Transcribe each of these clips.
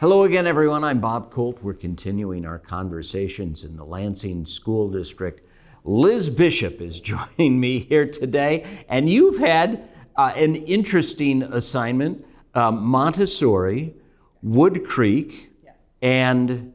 Hello again, everyone. I'm Bob Colt. We're continuing our conversations in the Lansing School District. Liz Bishop is joining me here today, and you've had an interesting assignment, Montessori, Wood Creek, yes, and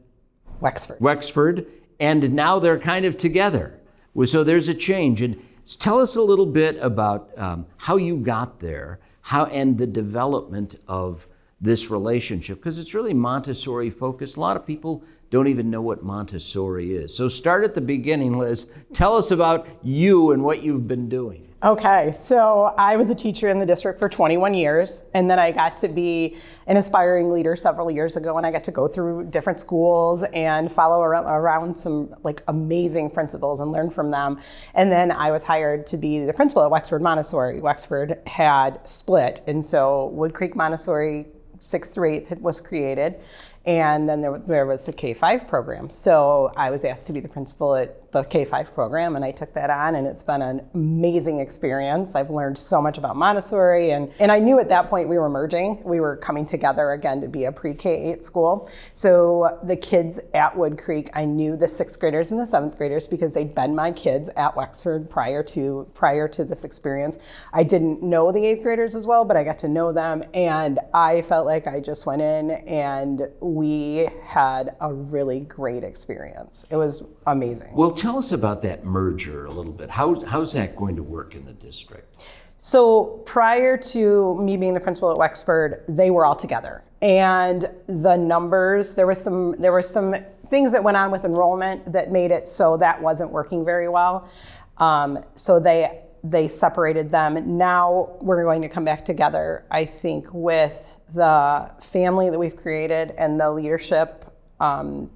Wexford, and now they're kind of together. So there's a change. And tell us a little bit about how you got there, and the development of this relationship, because it's really Montessori focused. A lot of people don't even know what Montessori is. So start at the beginning, Liz. Tell us about you and what you've been doing. Okay, so I was a teacher in the district for 21 years, and then I got to be an aspiring leader several years ago, and I got to go through different schools and follow around some amazing principals and learn from them. And then I was hired to be the principal at Wexford Montessori. Wexford had split, and so Wood Creek Montessori 6th through 8th was created, and then there was the K-5 program. So I was asked to be the principal at the K-5 program, and I took that on, and it's been an amazing experience. I've learned so much about Montessori, and I knew at that point we were merging. We were coming together again to be a pre-K-8 school. So the kids at Wood Creek, I knew the 6th graders and the 7th graders because they'd been my kids at Wexford prior to this experience. I didn't know the 8th graders as well, but I got to know them, and I felt like I just went in and we had a really great experience. It was amazing. Well, tell us about that merger a little bit. How's that going to work in the district? So prior to me being the principal at Wexford, they were all together. And the numbers, there were some things that went on with enrollment that made it so that wasn't working very well. So they separated them. Now we're going to come back together, I think, with the family that we've created and the leadership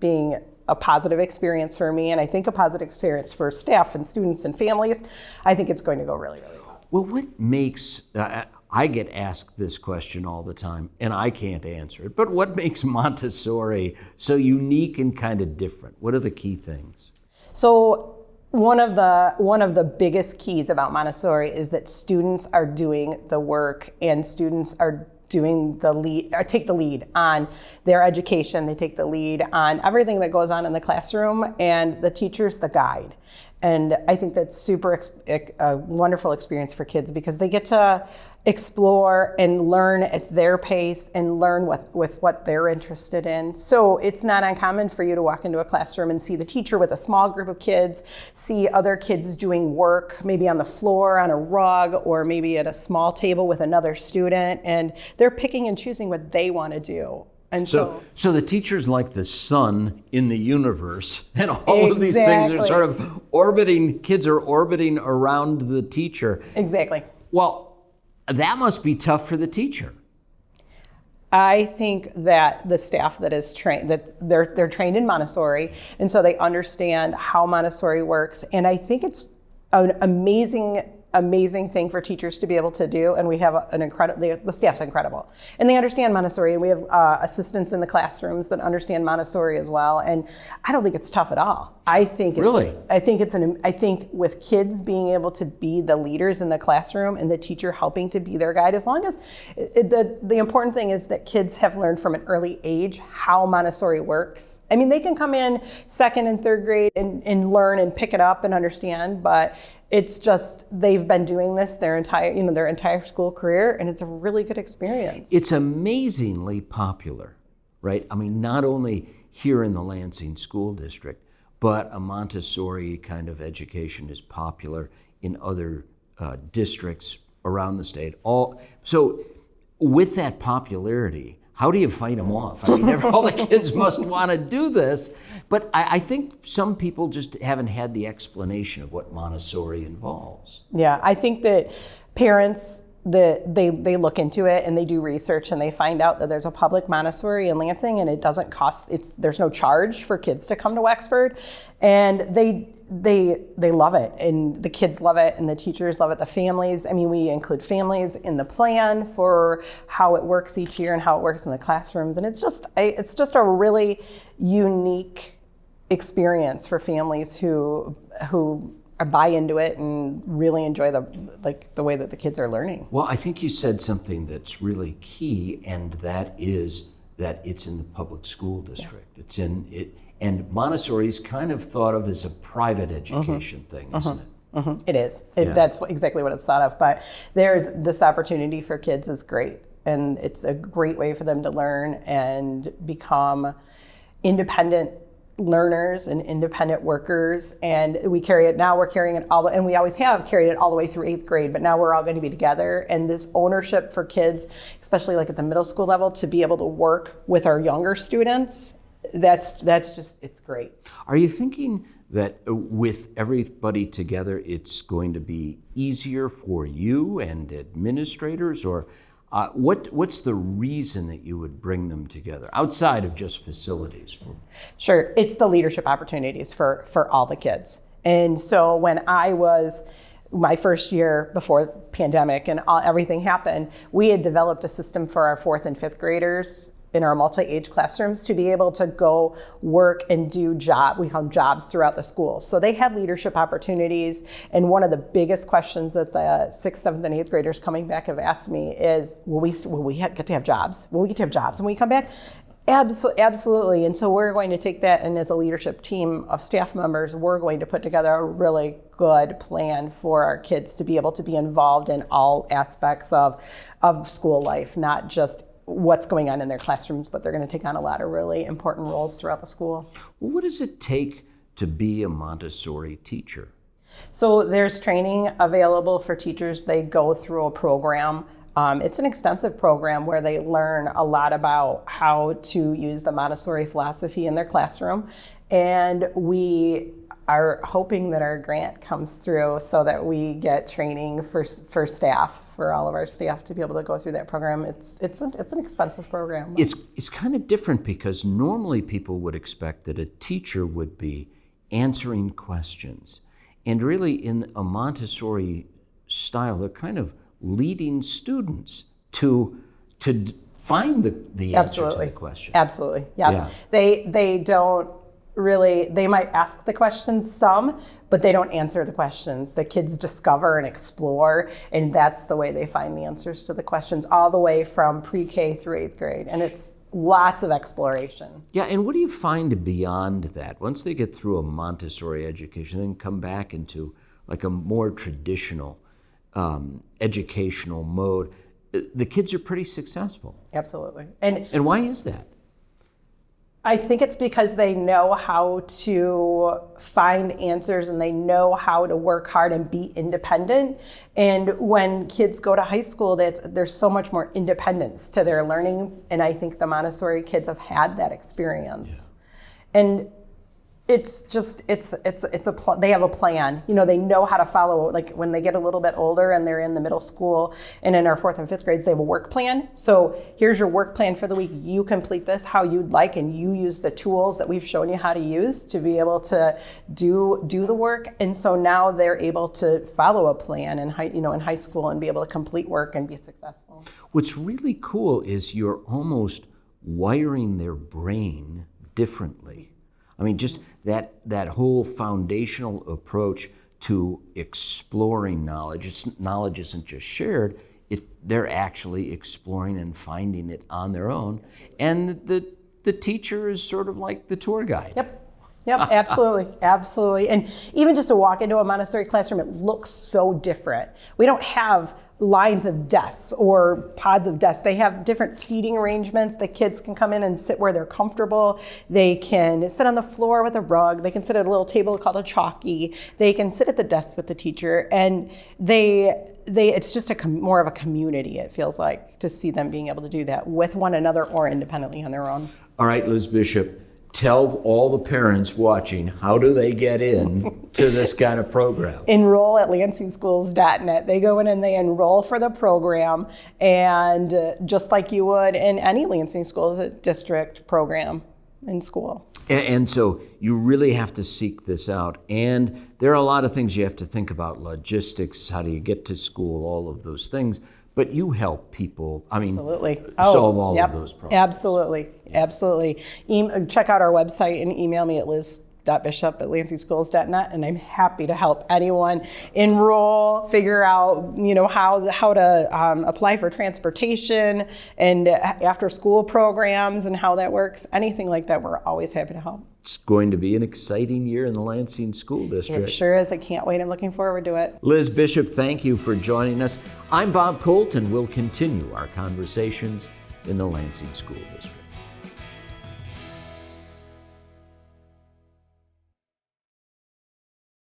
being a positive experience for me, and I think a positive experience for staff and students and families. I think it's going to go really, really well. Well, what makes, I get asked this question all the time, and I can't answer it, but what makes Montessori so unique and kind of different? What are the key things? So one of the biggest keys about Montessori is that students are doing the work, and students are doing the lead, or take the lead on their education. They take the lead on everything that goes on in the classroom, and the teacher's the guide. And I think that's a wonderful experience for kids because they get to explore and learn at their pace and learn with what they're interested in. So it's not uncommon for you to walk into a classroom and see the teacher with a small group of kids, see other kids doing work, maybe on the floor, on a rug, or maybe at a small table with another student, and they're picking and choosing what they want to do. And so the teacher's like the sun in the universe, and all of these things are sort of orbiting, kids are orbiting around the teacher. Exactly. Well, that must be tough for the teacher. I think that the staff that is trained, that they're trained in Montessori, and so they understand how Montessori works. And I think it's an amazing thing for teachers to be able to do, and we have the staff's incredible, and they understand Montessori, and we have assistants in the classrooms that understand Montessori as well, and I don't think it's tough at all. I think with kids being able to be the leaders in the classroom and the teacher helping to be their guide, as long as the important thing is that kids have learned from an early age how Montessori works. I mean, they can come in 2nd and 3rd grade and learn and pick it up and understand, but it's just they've been doing this their entire school career, and it's a really good experience. It's amazingly popular, right? I mean, not only here in the Lansing School District, but a Montessori kind of education is popular in other districts around the state. So with that popularity, how do you fight them off? I mean, all the kids must want to do this, but I think some people just haven't had the explanation of what Montessori involves. Yeah, I think that parents, they look into it and they do research and they find out that there's a public Montessori in Lansing, and it doesn't cost, there's no charge for kids to come to Wexford, and they love it, and the kids love it, and the teachers love it, the families. I mean, we include families in the plan for how it works each year and how it works in the classrooms, and it's just a really unique experience for families who buy into it and really enjoy the way that the kids are learning. Well, I think you said something that's really key, and that is that it's in the public school district. It's in it, and Montessori is kind of thought of as a private education thing, isn't it? It is. That's exactly what it's thought of. But there's this opportunity for kids is great. And it's a great way for them to learn and become independent learners and independent workers. And we carry it now, we're carrying it all, and we always have carried it all the way through 8th grade, but now we're all going to be together. And this ownership for kids, especially like at the middle school level, to be able to work with our younger students, that's just, it's great. Are you thinking that with everybody together, it's going to be easier for you and administrators, or what's the reason that you would bring them together outside of just facilities? Sure, it's the leadership opportunities for all the kids. And so when I was my first year before pandemic and everything happened, we had developed a system for our 4th and 5th graders in our multi-age classrooms to be able to go work and do we call them jobs throughout the school. So they had leadership opportunities. And one of the biggest questions that the 6th, 7th, and 8th graders coming back have asked me is, will we get to have jobs? Will we get to have jobs when we come back? Absolutely. And so we're going to take that, and as a leadership team of staff members, we're going to put together a really good plan for our kids to be able to be involved in all aspects of school life, not just what's going on in their classrooms, but they're going to take on a lot of really important roles throughout the school. Well, what does it take to be a Montessori teacher? So there's training available for teachers. They go through a program. It's an extensive program where they learn a lot about how to use the Montessori philosophy in their classroom. And we are hoping that our grant comes through so that we get training for staff, for all of our staff to be able to go through that program. It's an expensive program. It's kind of different because normally people would expect that a teacher would be answering questions. And really in a Montessori style, they're kind of leading students to find the answer to the question. Absolutely. Yeah. They don't really, they might ask the questions some, but they don't answer the questions. The kids discover and explore, and that's the way they find the answers to the questions, all the way from pre-K through 8th grade. And it's lots of exploration. Yeah, and what do you find beyond that? Once they get through a Montessori education, then come back into like a more traditional educational mode, the kids are pretty successful. Absolutely. And why is that? I think it's because they know how to find answers and they know how to work hard and be independent. And when kids go to high school, there's so much more independence to their learning. And I think the Montessori kids have had that experience. Yeah. And it's just, they have a plan. You know, they know how to follow, like when they get a little bit older and they're in the middle school and in our 4th and 5th grades, they have a work plan. So here's your work plan for the week. You complete this how you'd like, and you use the tools that we've shown you how to use to be able to do the work. And so now they're able to follow a plan in high school and be able to complete work and be successful. What's really cool is you're almost wiring their brain differently. I mean, just that whole foundational approach to exploring knowledge. Knowledge isn't just shared, they're actually exploring and finding it on their own. And the teacher is sort of like the tour guide. Yep, absolutely. And even just to walk into a Montessori classroom, it looks so different. We don't have lines of desks or pods of desks. They have different seating arrangements. The kids can come in and sit where they're comfortable. They can sit on the floor with a rug. They can sit at a little table called a chalky. They can sit at the desk with the teacher. And it's just more of a community, it feels like, to see them being able to do that with one another or independently on their own. All right, Liz Bishop, tell all the parents watching, how do they get in to this kind of program? Enroll at lansingschools.net. They go in and they enroll for the program, and just like you would in any Lansing School District program in school. And so you really have to seek this out. And there are a lot of things you have to think about: logistics, how do you get to school, all of those things. But you help people, solve all of those problems. Absolutely. Check out our website and email me at bob.bishop@lansingschools.net, and I'm happy to help anyone enroll, figure out, how to apply for transportation and after school programs and how that works. Anything like that, we're always happy to help. It's going to be an exciting year in the Lansing School District. It sure is. I can't wait. I'm looking forward to it. Liz Bishop, thank you for joining us. I'm Bob Colt, and we'll continue our conversations in the Lansing School District.